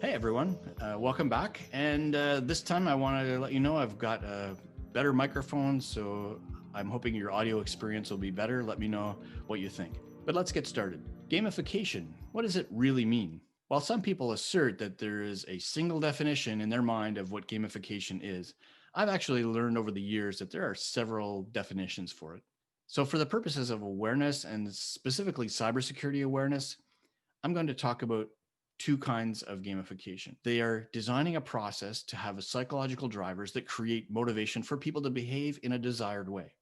Hey everyone, welcome back. And this time I want to let you know I've got a better microphone, so I'm hoping your audio experience will be better. Let me know what you think. But let's get started. Gamification, what does it really mean? While some people assert that there is a single definition in their mind of what gamification is, I've actually learned over the years that there are several definitions for it. So, for the purposes of awareness and specifically cybersecurity awareness, I'm going to talk about two kinds of gamification. They are designing a process to have psychological drivers that create motivation for people to behave in a desired way.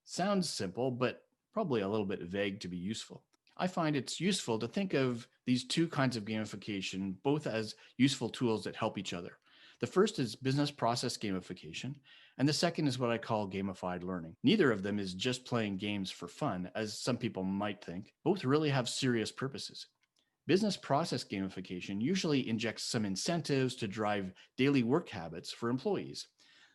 Sounds simple, but probably a little bit vague to be useful. I find it's useful to think of these two kinds of gamification both as useful tools that help each other. The first is business process gamification, and the second is what I call gamified learning. Neither of them is just playing games for fun, as some people might think. Both really have serious purposes. Business process gamification usually injects some incentives to drive daily work habits for employees,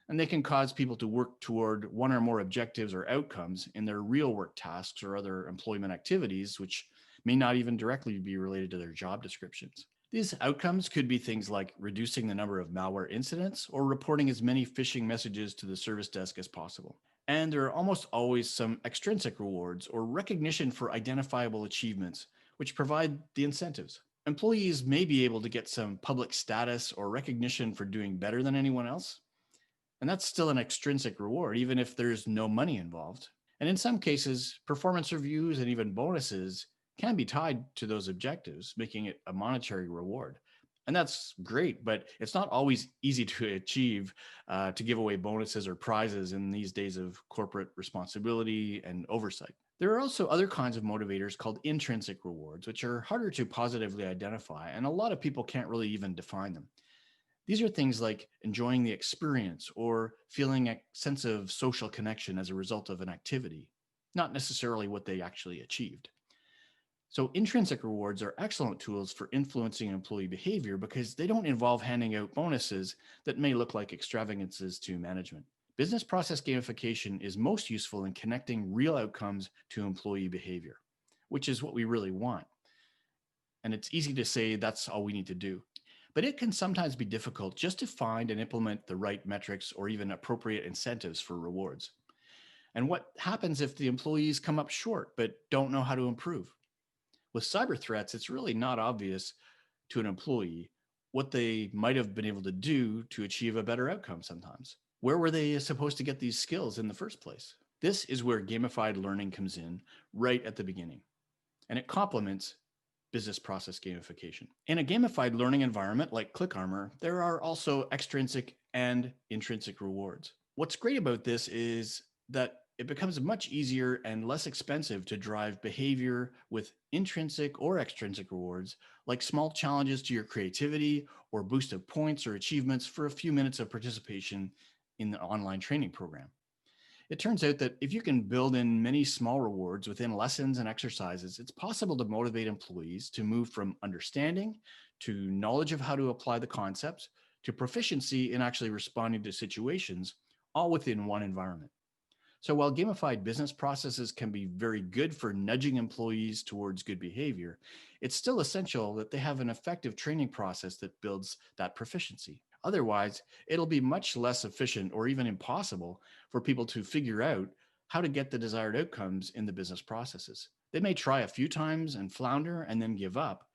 and they can cause people to work toward one or more objectives or outcomes in their real work tasks or other employment activities, which may not even directly be related to their job descriptions. These outcomes could be things like reducing the number of malware incidents or reporting as many phishing messages to the service desk as possible. And there are almost always some extrinsic rewards or recognition for identifiable achievements, which provide the incentives. Employees may be able to get some public status or recognition for doing better than anyone else, and that's still an extrinsic reward, even if there's no money involved. And in some cases, performance reviews and even bonuses can be tied to those objectives, making it a monetary reward. And that's great, but it's not always easy to achieve to give away bonuses or prizes in these days of corporate responsibility and oversight. There are also other kinds of motivators called intrinsic rewards, which are harder to positively identify, and a lot of people can't really even define them. These are things like enjoying the experience or feeling a sense of social connection as a result of an activity, not necessarily what they actually achieved. So, intrinsic rewards are excellent tools for influencing employee behavior because they don't involve handing out bonuses that may look like extravagances to management. Business process gamification is most useful in connecting real outcomes to employee behavior, which is what we really want. And it's easy to say that's all we need to do. But it can sometimes be difficult just to find and implement the right metrics or even appropriate incentives for rewards. And what happens if the employees come up short but don't know how to improve? With cyber threats, it's really not obvious to an employee what they might have been able to do to achieve a better outcome sometimes. Where were they supposed to get these skills in the first place? This is where gamified learning comes in right at the beginning, and it complements business process gamification. In a gamified learning environment like ClickArmor, there are also extrinsic and intrinsic rewards. What's great about this is that it becomes much easier and less expensive to drive behavior with intrinsic or extrinsic rewards, like small challenges to your creativity or boost of points or achievements for a few minutes of participation in the online training program. It turns out that if you can build in many small rewards within lessons and exercises, it's possible to motivate employees to move from understanding to knowledge of how to apply the concepts to proficiency in actually responding to situations, all within one environment. So while gamified business processes can be very good for nudging employees towards good behavior, it's still essential that they have an effective training process that builds that proficiency. Otherwise, it'll be much less efficient or even impossible for people to figure out how to get the desired outcomes in the business processes. They may try a few times and flounder and then give up,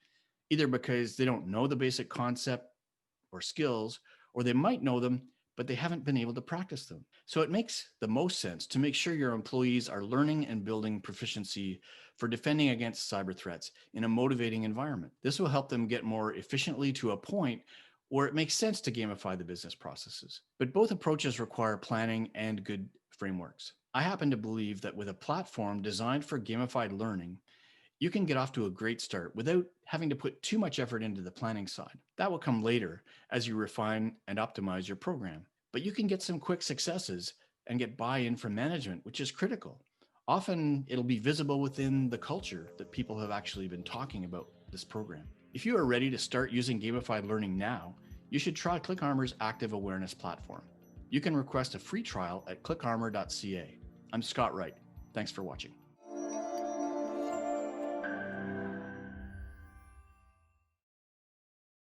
either because they don't know the basic concept or skills, or they might know them, but they haven't been able to practice them. So it makes the most sense to make sure your employees are learning and building proficiency for defending against cyber threats in a motivating environment. This will help them get more efficiently to a point where it makes sense to gamify the business processes. But both approaches require planning and good frameworks. I happen to believe that with a platform designed for gamified learning, you can get off to a great start without having to put too much effort into the planning side. That will come later as you refine and optimize your program. But you can get some quick successes and get buy-in from management, which is critical. Often it'll be visible within the culture that people have actually been talking about this program. If you are ready to start using gamified learning now, you should try ClickArmor's Active Awareness platform. You can request a free trial at clickarmor.ca. I'm Scott Wright. Thanks for watching.